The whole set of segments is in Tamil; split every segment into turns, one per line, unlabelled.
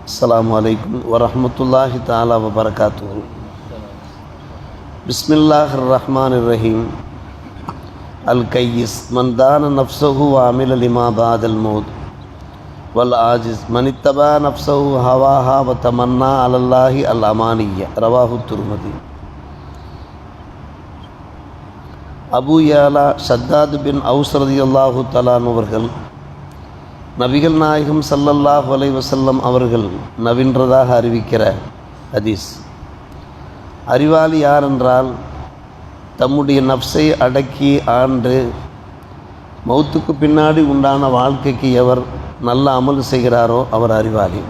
அஸ்ஸலாமு அலைக்கும் வரஹ்மத்துல்லாஹி தஆலா வபரகாத்துஹு. பிஸ்மில்லாஹிர் ரஹ்மானிர் ரஹீம். அல் கையிஸ் மன் தான நஃப்ஸஹு வ அமில லிமா பாதல் மௌத் வல் ஆஜிஸ் மன் இத்தபா நஃப்ஸஹு ஹவாஹா வ தமன்னா அலல்லாஹி அல் அமானிய்ய. ரவாஹு துர்மதி. அபு யாலா ஷத்தாத் பின் அவுஸ் ரலியல்லாஹு தஆலா அவர்கள் நபிகள் நாயகம் ஸல்லல்லாஹு அலைஹி வஸல்லம் அவர்கள் நவின்றதாக அறிவிக்கிற ஹதீஸ். அறிவாளி யார் என்றால் தம்முடைய நஃப்ஸை அடக்கி ஆண்டு மௌத்துக்கு பின்னாடி உண்டான வாழ்க்கைக்கு எவர் நல்ல அமல் செய்கிறாரோ அவர் அறிவாளி.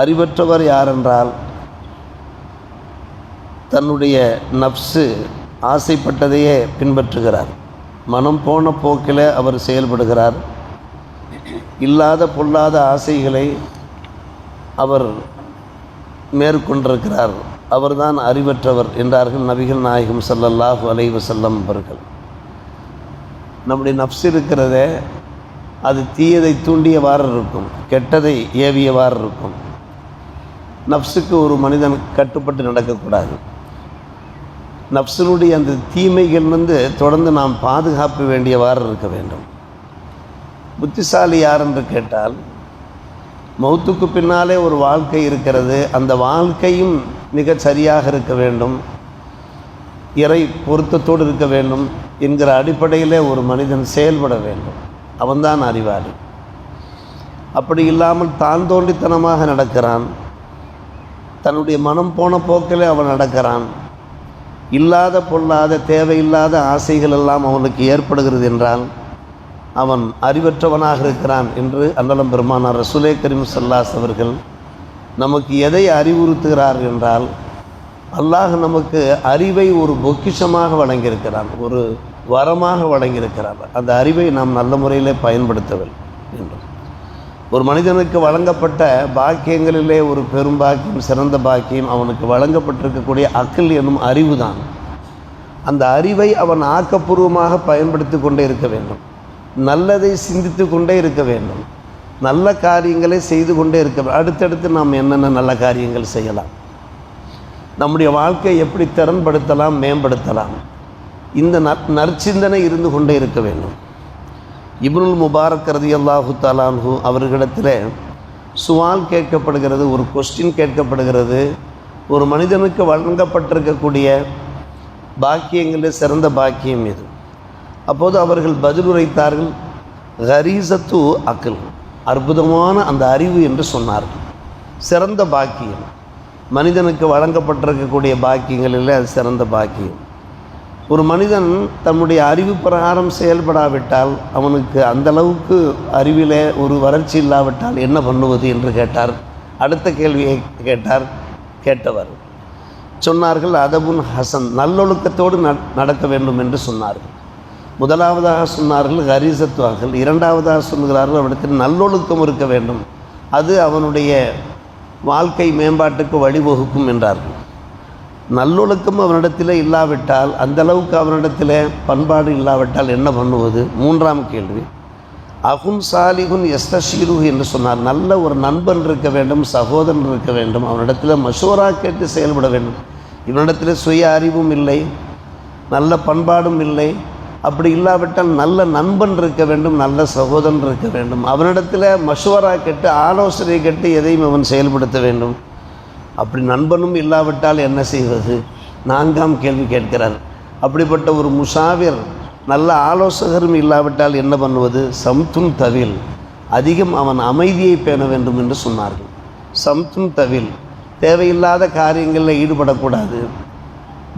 அறிவற்றவர் யாரென்றால் தன்னுடைய நஃப்ஸு ஆசைப்பட்டதையே பின்பற்றுகிறார். மனம் போன போக்கில் அவர் செயல்படுகிறார். இல்லாத பொல்லாத ஆசைகளை அவர் மேற்கொண்டிருக்கிறார். அவர்தான் அறிவற்றவர் என்றார்கள் நபிகள் நாயகம் ஸல்லல்லாஹு அலைஹி வஸல்லம் அவர்கள். நம்முடைய நஃப்ஸ் இருக்கிறதே அது தீயதை தூண்டியவாறு இருக்கும், கெட்டதை ஏவியவாறு இருக்கும். நஃப்ஸுக்கு ஒரு மனிதன் கட்டுப்பட்டு நடக்கக்கூடாது. நஃப்ஸினுடைய அந்த தீமைகளிலிருந்து தொடர்ந்து நாம் பாதுகாப்பு வேண்டியவாறு இருக்க வேண்டும். புத்திசாலி யார் என்று கேட்டால் மௌத்துக்கு பின்னாலே ஒரு வாழ்க்கை இருக்கிறது, அந்த வாழ்க்கையும் மிக சரியாக இருக்க வேண்டும், இறை பொருத்தத்தோடு இருக்க வேண்டும் என்கிற அடிப்படையிலே ஒரு மனிதன் செயல்பட வேண்டும். அவன்தான் அறிவாளி. அப்படி இல்லாமல் தான் தோண்டித்தனமாக நடக்கிறான், தன்னுடைய மனம் போன போக்கிலே அவன் நடக்கிறான், இல்லாத பொல்லாத தேவையில்லாத ஆசைகள் எல்லாம் அவனுக்கு ஏற்படுகிறது என்றால் அவன் அறிவற்றவனாக இருக்கிறான் என்று அன்னலம் பெருமானார் ரசூலே கரீம் ஸல்லல்லாஹு அவர்கள் நமக்கு எதை அறிவுறுத்துகிறார் என்றால், அல்லாஹ் நமக்கு அறிவை ஒரு பொக்கிஷமாக வழங்கியிருக்கிறான், ஒரு வரமாக வழங்கியிருக்கிறார். அந்த அறிவை நாம் நல்ல முறையிலே பயன்படுத்தவில்லை என்று. ஒரு மனிதனுக்கு வழங்கப்பட்ட பாக்கியங்களிலே ஒரு பெரும் பாக்கியம், சிறந்த பாக்கியம் அவனுக்கு வழங்கப்பட்டிருக்கக்கூடிய அக்ல் என்னும் அறிவு தான். அந்த அறிவை அவன் ஆக்கப்பூர்வமாக பயன்படுத்தி கொண்டே இருக்க வேண்டும். நல்லதை சிந்தித்து கொண்டே இருக்க வேண்டும். நல்ல காரியங்களை செய்து கொண்டே இருக்க வேண்டும். அடுத்தடுத்து நாம் என்னென்ன நல்ல காரியங்கள் செய்யலாம், நம்முடைய வாழ்க்கையை எப்படி திறன்படுத்தலாம், மேம்படுத்தலாம், இந்த நற்சிந்தனை இருந்து கொண்டே இருக்க வேண்டும். இப்னுல் முபாரக் ரலியல்லாஹு தஆலா அன்ஹு அவர்களிடத்தில் சுவால் கேட்கப்படுகிறது, ஒரு கொஸ்டின் கேட்கப்படுகிறது. ஒரு மனிதனுக்கு வழங்கப்பட்டிருக்கக்கூடிய பாக்கியங்களில் சிறந்த பாக்கியம் இது. அப்போது அவர்கள் பதிலுரைத்தார்கள், கரீசத்து அக்ல், அற்புதமான அந்த அறிவு என்று சொன்னார்கள். சிறந்த பாக்கியம், மனிதனுக்கு வழங்கப்பட்டிருக்கக்கூடிய பாக்கியங்களில் அது சிறந்த பாக்கியம். ஒரு மனிதன் தன்னுடைய அறிவு பிரகாரம் செயல்படாவிட்டால், அவனுக்கு அந்தளவுக்கு அறிவிலே ஒரு வளர்ச்சி இல்லாவிட்டால் என்ன பண்ணுவது என்று கேட்டார். அடுத்த கேள்வியை கேட்டவர் சொன்னார்கள், அதபுன் ஹசன், நல்லொழுக்கத்தோடு நடக்க வேண்டும் என்று சொன்னார்கள். முதலாவதாக சொன்னார்கள் கரீசத்து அக்ல். இரண்டாவதாக சொல்கிறார்கள் அவனிடத்தில் நல்லொழுக்கம் இருக்க வேண்டும், அது அவனுடைய வாழ்க்கை மேம்பாட்டுக்கு வழிவகுக்கும் என்றார்கள். நல்லொழுக்கம் அவனிடத்தில் இல்லாவிட்டால், அந்தளவுக்கு அவனிடத்தில் பண்பாடு இல்லாவிட்டால் என்ன பண்ணுவது? மூன்றாம் கேள்வி, அகுன் சாலிகுன் எஸ்தஷீரு என்று சொன்னார். நல்ல ஒரு நண்பன் இருக்க வேண்டும், சகோதரன் இருக்க வேண்டும், அவனிடத்தில் மஷூரா கேட்டு செயல்பட வேண்டும். இவனிடத்தில் சுய அறிவும் இல்லை, நல்ல பண்பாடும் இல்லை. அப்படி இல்லாவிட்டால் நல்ல நண்பன் இருக்க வேண்டும், நல்ல சகோதரன் இருக்க வேண்டும், அவனிடத்தில் மஷூரா கேட்டு ஆலோசனை கேட்டு எதையும் அவன் செயல்படுத்த வேண்டும். அப்படி நண்பனும் இல்லாவிட்டால் என்ன செய்வது? நான்காம் கேள்வி கேட்கிறார். அப்படிப்பட்ட ஒரு முஷாவிர், நல்ல ஆலோசகரும் இல்லாவிட்டால் என்ன பண்ணுவது? சம்துன் தவில், அதிகம் அவன் அமைதியை பேண வேண்டும் என்று சொன்னார்கள். சம்துன் தவில், தேவையில்லாத காரியங்களில் ஈடுபடக்கூடாது,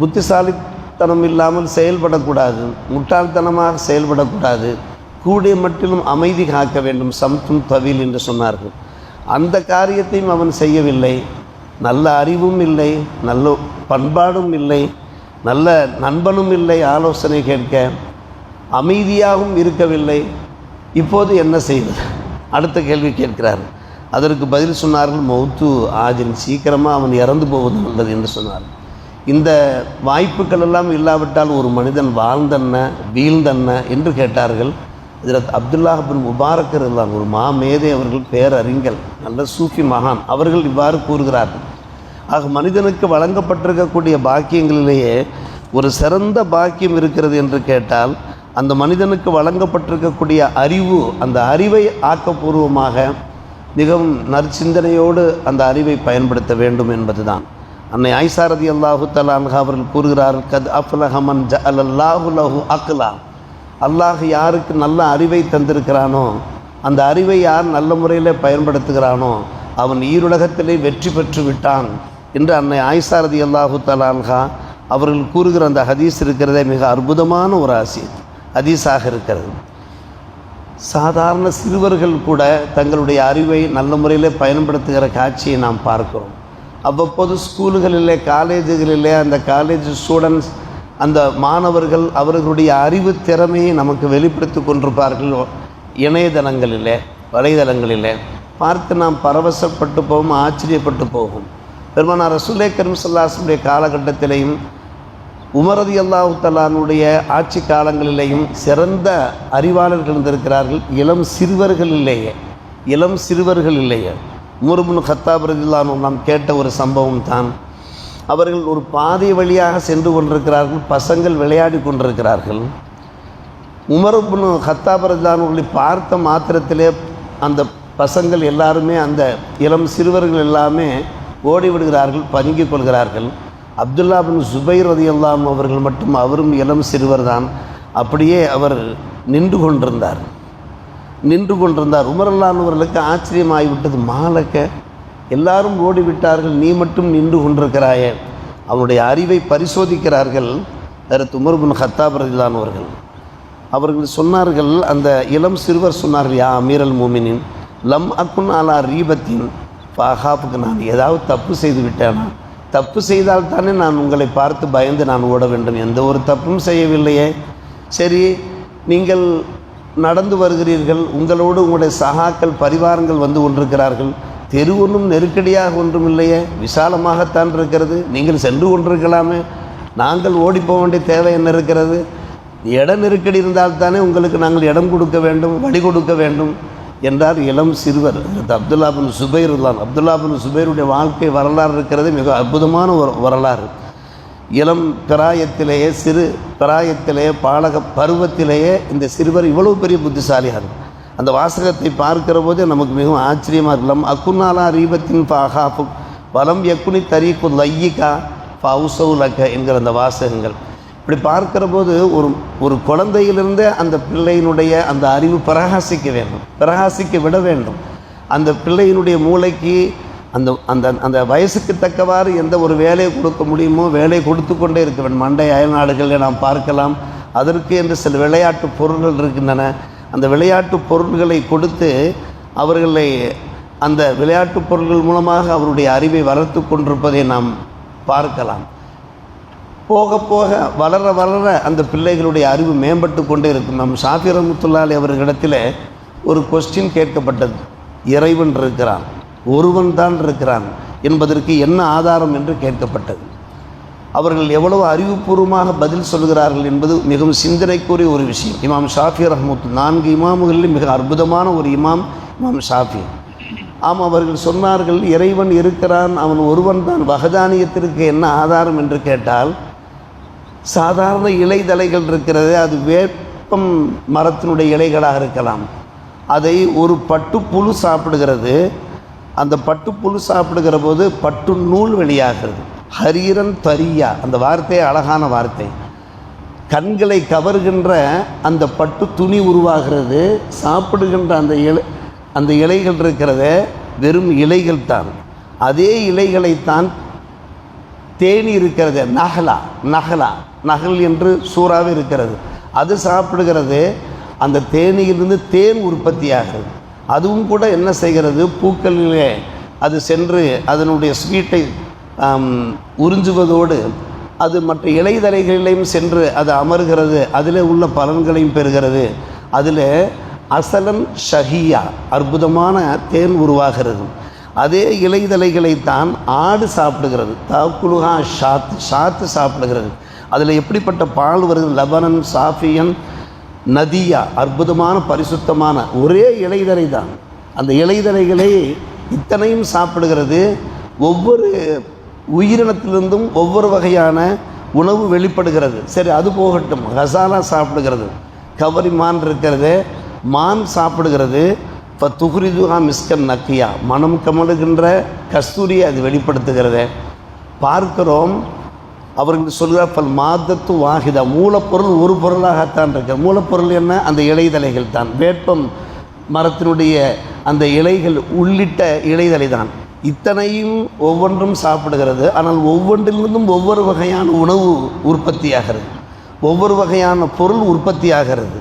புத்திசாலித்தனம் இல்லாமல் செயல்படக்கூடாது, முட்டாள்தனமாக செயல்படக்கூடாது, கூடிய மட்டிலும் அமைதி காக்க வேண்டும். சம்துன் தவில் என்று சொன்னார்கள். அந்த காரியத்தையும் அவன் செய்யவில்லை. நல்ல அறிவும் இல்லை, நல்ல பண்பாடும் இல்லை, நல்ல நண்பனும் இல்லை, ஆலோசனை கேட்க அமைதியாகவும் இருக்கவில்லை. இப்போது என்ன செய்வது? அடுத்த கேள்வி கேட்கிறார். அதற்கு பதில் சொன்னார்கள், மௌத்து ஆஜின், சீக்கிரமாக அவன் இறந்து போவது நல்லது என்று சொன்னார். இந்த வாய்ப்புகள் எல்லாம் இல்லாவிட்டால் ஒரு மனிதன் வாழ்ந்தன்ன வீழ்ந்தன்ன என்று கேட்டார்கள். ஹஜ்ரத் அப்துல்லாஹ் பின் முபாரக் ரலியல்லாஹு ஒரு மாமேதை அவர்கள், பேரறிஞர், நல்ல சூஃபி மகான், அவர்கள் இவ்வாறு கூறுகிறார்கள். ஆக மனிதனுக்கு வழங்கப்பட்டிருக்கக்கூடிய பாக்கியங்களிலேயே ஒரு சிறந்த பாக்கியம் இருக்கிறது என்று கேட்டால் அந்த மனிதனுக்கு வழங்கப்பட்டிருக்கக்கூடிய அறிவு, அந்த அறிவை ஆக்கப்பூர்வமாக மிகவும் நற்சிந்தனையோடு அந்த அறிவை பயன்படுத்த வேண்டும் என்பதுதான். அன்னை ஆயிஷா ரலியல்லாஹு தஆலா அன்ஹா அவர்கள் கூறுகிறார்கள், கத் அஃப்லஹ மன் ஜஅலல்லாஹு லஹு அக்லா. அல்லாஹ் யாருக்கு நல்ல அறிவை தந்திருக்கிறானோ, அந்த அறிவை யார் நல்ல முறையில் பயன்படுத்துகிறானோ அவன் ஈருலகத்திலே வெற்றி பெற்று விட்டான் என்று அன்னை ஆயிஷா ரலியல்லாஹு தஆலா அன்ஹா அவர்கள் கூறுகிற அந்த ஹதீஸ் இருக்கிறதே மிக அற்புதமான ஒரு ஹதீஸாக இருக்கிறது. சாதாரண சிறுவர்கள் கூட தங்களுடைய அறிவை நல்ல முறையில் பயன்படுத்துகிற காட்சியை நாம் பார்க்கிறோம். அவ்வப்போது ஸ்கூல்களிலே, காலேஜுகளிலே அந்த காலேஜ் ஸ்டூடெண்ட்ஸ், அந்த மாணவர்கள் அவர்களுடைய அறிவு திறமையை நமக்கு வெளிப்படுத்தி கொண்டிருப்பார்கள். இணையதளங்களிலே, வலைதளங்களிலே பார்த்து நாம் பரவசப்பட்டு போகும், ஆச்சரியப்பட்டு போகும். பெருமானார் ரசூலே கரீம் ஸல்லல்லாஹு அலைஹி வஸல்லம் காலகட்டத்திலேயும் உமர் ரலியல்லாஹு தஆலாவுடைய ஆட்சி காலங்களிலேயும் சிறந்த அறிவாளர்கள் இருந்திருக்கிறார்கள். இளம் சிறுவர்களிலேயே உமர் இப்னு கத்தாப் ரலியல்லாஹு அன்ஹு நாம் கேட்ட ஒரு சம்பவம் தான். அவர்கள் ஒரு பாதை வழியாக சென்று கொண்டிருக்கிறார்கள், பசங்கள் விளையாடி கொண்டிருக்கிறார்கள். உமர் இப்னு கத்தாப் ரலியல்லாஹு அன்ஹு அவர்களை பார்த்த மாத்திரத்திலே அந்த பசங்கள் எல்லாருமே, அந்த இளம் சிறுவர்கள் எல்லாமே ஓடிவிடுகிறார்கள், பதுங்கிக் கொள்கிறார்கள். அப்துல்லா பின் ஜுபைர் ரலியல்லாஹு அன்ஹு அவர்கள் மட்டும், அவரும் இளம் சிறுவர் தான், அப்படியே அவர் நின்று கொண்டிருந்தார். உமர் ரலியல்லாஹு அன்ஹு அவர்களுக்கு ஆச்சரியமாகிவிட்டது. மாலக்க, எல்லாரும் ஓடிவிட்டார்கள், நீ மட்டும் நின்று கொண்டிருக்கிறாயே. அவனுடைய அறிவை பரிசோதிக்கிறார்கள் ஹஜ்ரத் உமர் பின் கத்தாப் ரலியல்லாஹு அன்ஹு அவர்கள் சொன்னார்கள், அந்த இளம் சிறுவர் சொன்னார்கள், யா அமீரல் மூமினின் லம் அக்குன் அலா ரீபத்தின் பாகாப்புக்கு, நான் ஏதாவது தப்பு செய்து விட்டேனா? தப்பு செய்தால் தானே நான் உங்களை பார்த்து பயந்து நான் ஓட வேண்டும். எந்த ஒரு தப்பும் செய்யவில்லையே. சரி, நீங்கள் நடந்து வருகிறீர்கள், உங்களோடு உங்களுடைய சகாக்கள், பரிவாரங்கள் வந்து கொண்டிருக்கிறார்கள், தெரு ஒன்றும் நெருக்கடியாக ஒன்றும் இல்லையே, விசாலமாகத்தான் இருக்கிறது, நீங்கள் சென்று கொண்டிருக்கலாமே, நாங்கள் ஓடிப்போக வேண்டிய தேவை என்ன இருக்கிறது? இட நெருக்கடி இருந்தால்தானே உங்களுக்கு நாங்கள் இடம் கொடுக்க வேண்டும், வழி கொடுக்க வேண்டும் என்றார் இளம் சிறுவர் அப்துல்லா பின் ஜுபைர். அப்துல்லா பின் ஜுபைருடைய வாழ்க்கை வரலாறு இருக்கிறது மிக அற்புதமான ஒரு வரலாறு. இளம் பிராயத்திலேயே, சிறு பிராயத்திலேயே, பாலக பருவத்திலேயே இந்த சிறுவர் இவ்வளவு பெரிய புத்திசாலியாக. அந்த வாசகத்தை பார்க்கிற போது நமக்கு மிகவும் ஆச்சரியமாக இருக்கலாம். அக்குன்னாலா ரீபத்தின் பாகாப்பு வலம் யக்குனி தரீக்கு லையிகா ஃபவுசவுலக்க என்கிற அந்த வாசகங்கள் இப்படி பார்க்கிற போது ஒரு குழந்தையிலிருந்தே அந்த பிள்ளையினுடைய அந்த அறிவு பிரகாசிக்க விட வேண்டும். அந்த பிள்ளையினுடைய மூளைக்கு அந்த அந்த அந்த வயசுக்கு தக்கவாறு எந்த ஒரு வேலையை கொடுக்க முடியுமோ வேலையை கொடுத்து கொண்டே இருக்க வேண்டும். மண்டை அயல் நாடுகளில் நாம் பார்க்கலாம், அதற்கு என்று சில விளையாட்டு பொருள்கள் இருக்கின்றன. அந்த விளையாட்டு பொருள்களை கொடுத்து அவர்களை அந்த விளையாட்டு பொருள்கள் மூலமாக அவருடைய அறிவை வளர்த்து கொண்டிருப்பதை நாம் பார்க்கலாம். போக போக வளர வளர அந்த பிள்ளைகளுடைய அறிவு மேம்பட்டு கொண்டே இருக்கும். நம் ஷாஃபி ரஹ்மத்துல்லாஹி அவர்களிடத்தில் ஒரு கொஸ்டின் கேட்கப்பட்டது. இறைவன் இருக்கிறான், ஒருவன் தான் இருக்கிறான் என்பதற்கு என்ன ஆதாரம் என்று கேட்கப்பட்டது. அவர்கள் எவ்வளவு அறிவுபூர்வமாக பதில் சொல்கிறார்கள் என்பது மிகவும் சிந்தனைக்குரிய ஒரு விஷயம். இமாம் ஷாஃபி ரஹ்மத்து 4 இமாம்களில் மிக அற்புதமான ஒரு இமாம் ஷாஃபி. ஆம், அவர்கள் சொன்னார்கள், இறைவன் இருக்கிறான், அவன் ஒருவன் தான். வஹதானியத்திற்கு என்ன ஆதாரம் என்று கேட்டால், சாதாரண இலைதலைகள் இருக்கிறது, அது வேப்பம் மரத்தினுடைய இலைகளாக இருக்கலாம். அதை ஒரு பட்டுப்புழு சாப்பிடுகிறது. அந்த பட்டுப்புழு சாப்பிடுகிற போது பட்டு நூல் வெளியாகிறது. ஹரீரன் தரியா, அந்த வார்த்தை அழகான வார்த்தை. கண்களை கவர்கின்ற அந்த பட்டு துணி உருவாகிறது. சாப்பிடுகின்ற அந்த இலைகள் இருக்கிறத வெறும் இலைகள் தான். அதே இலைகளைத்தான் தேனி இருக்கிறது, நகல் என்று சூறாவே இருக்கிறது, அது சாப்பிடுகிறது. அந்த தேனியிலிருந்து தேன் உற்பத்தியாகிறது. அதுவும் கூட என்ன செய்கிறது, பூக்களிலே அது சென்று அதனுடைய ஸ்வீட்டை உறிஞ்சுவதோடு அது மற்ற இலைதலைகளிலையும் சென்று அது அமர்கிறது, அதில் உள்ள பலன்களையும் பெறுகிறது. அதில் அசலன் ஷஹியா, அற்புதமான தேன் உருவாகிறது. அதே இலைதலைகளைத்தான் ஆடு சாப்பிடுகிறது. தாக்குலுஹா ஷாத்து சாப்பிடுகிறது. அதில் எப்படிப்பட்ட பால் வருகிறது, லபனன் சாஃபியன் நதியா, அற்புதமான பரிசுத்தமான ஒரே இலைதலை தான். அந்த இலைதலைகளை இத்தனையும் சாப்பிடுகிறது. ஒவ்வொரு உயிரினத்திலிருந்தும் ஒவ்வொரு வகையான உணவு வெளிப்படுகிறது. சரி, அது போகட்டும். ஹசாலா சாப்பிடுகிறது, கவரி மான் இருக்கிறது, மான் சாப்பிடுகிறது. இப்போ துகுரிதுஹா மிஸ்கன் நக்கியா, மனம் கமழுகின்ற கஸ்தூரியை அது வெளிப்படுத்துகிறது. பார்க்கிறோம். அவர்கள் சொல்கிறார், பல் மாதத்து வாகிதா, மூலப்பொருள் ஒரு பொருளாகத்தான் இருக்கிற. மூலப்பொருள் என்ன? அந்த இலைதலைகள் தான். வேப்பம் மரத்தினுடைய அந்த இலைகள் உள்ளிட்ட இலைதலை தான். இத்தனையும் ஒவ்வொன்றும் சாப்பிடுகிறது. ஆனால் ஒவ்வொன்றிலிருந்தும் ஒவ்வொரு வகையான உணவு உற்பத்தியாகிறது, ஒவ்வொரு வகையான பொருள் உற்பத்தியாகிறது.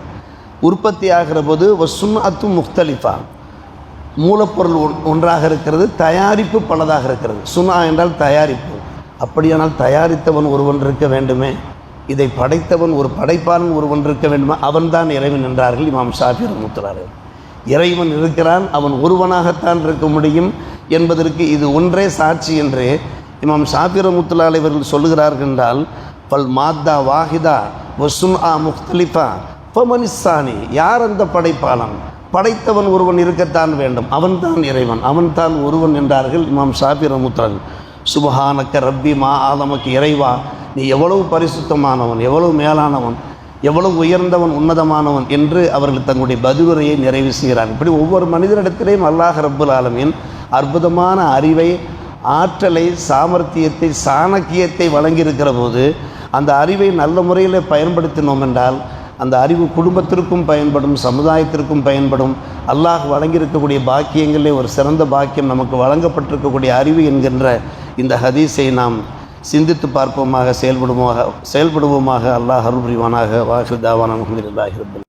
உற்பத்தியாகிற போது வசுன்அத்து முக்தலிஃபா, மூலப்பொருள் ஒன்றாக இருக்கிறது, தயாரிப்பு பலதாக இருக்கிறது. சுனா என்றால் தயாரிப்பு. அப்படியானால் தயாரித்தவன் ஒருவன் இருக்க வேண்டுமே, இதை படைத்தவன் ஒரு படைப்பாளன் ஒருவன் இருக்க வேண்டுமா? அவன்தான் இறைவன் என்றார்கள் இமாம் ஷாஃபி ரஹ்மத்துல்லாஹி. இறைவன் இருக்கிறான், அவன் ஒருவனாகத்தான் இருக்க முடியும் என்பதற்கு இது ஒன்றே சாட்சி என்று இமாம் ஷாஃபி ரஹ்மத்துல்லாஹி அவர்கள் சொல்லுகிறார்கள் என்றால், பல் மாத்தா வாஹிதா வசுன் ஆ முக்தலிஃபா ஃபமனிஸ்ஸானி, யார் அந்த படைப்பாளன்? படைத்தவன் ஒருவன் இருக்கத்தான் வேண்டும், அவன்தான் இறைவன், அவன்தான் ஒருவன் என்றார்கள் இமாம் ஷாஃபி ரஹ்மத்துல்லாஹி. சுபஹானக்க ரப்பி மா ஆலமக்கு, இறைவா நீ எவ்வளவு பரிசுத்தமானவன், எவ்வளவு மேலானவன், எவ்வளவு உயர்ந்தவன், உன்னதமானவன் என்று அவர்கள் தங்களுடைய பதிலுரையை நிறைவு செய்கிறார். இப்படி ஒவ்வொரு மனிதனிடத்திலேயும் அல்லாஹ் ரப்புல் ஆலமீன் அற்புதமான அறிவை, ஆற்றலை, சாமர்த்தியத்தை, சாணக்கியத்தை வழங்கியிருக்கிற போது அந்த அறிவை நல்ல முறையில் பயன்படுத்தினோம் என்றால் அந்த அறிவு குடும்பத்திற்கும் பயன்படும், சமுதாயத்திற்கும் பயன்படும். அல்லாஹ் வழங்கியிருக்கக்கூடிய பாக்கியங்களிலே ஒரு சிறந்த பாக்கியம் நமக்கு வழங்கப்பட்டிருக்கக்கூடிய அறிவு என்கின்ற இந்த ஹதீஸை நாம் சிந்தித்து பார்ப்போமாக, செயல்படுவோமாக. அல்லாஹ் அருள் புரிவானாக. வாஹிர் தாவானா அல்ஹம்துலில்லாஹி ரப்பில்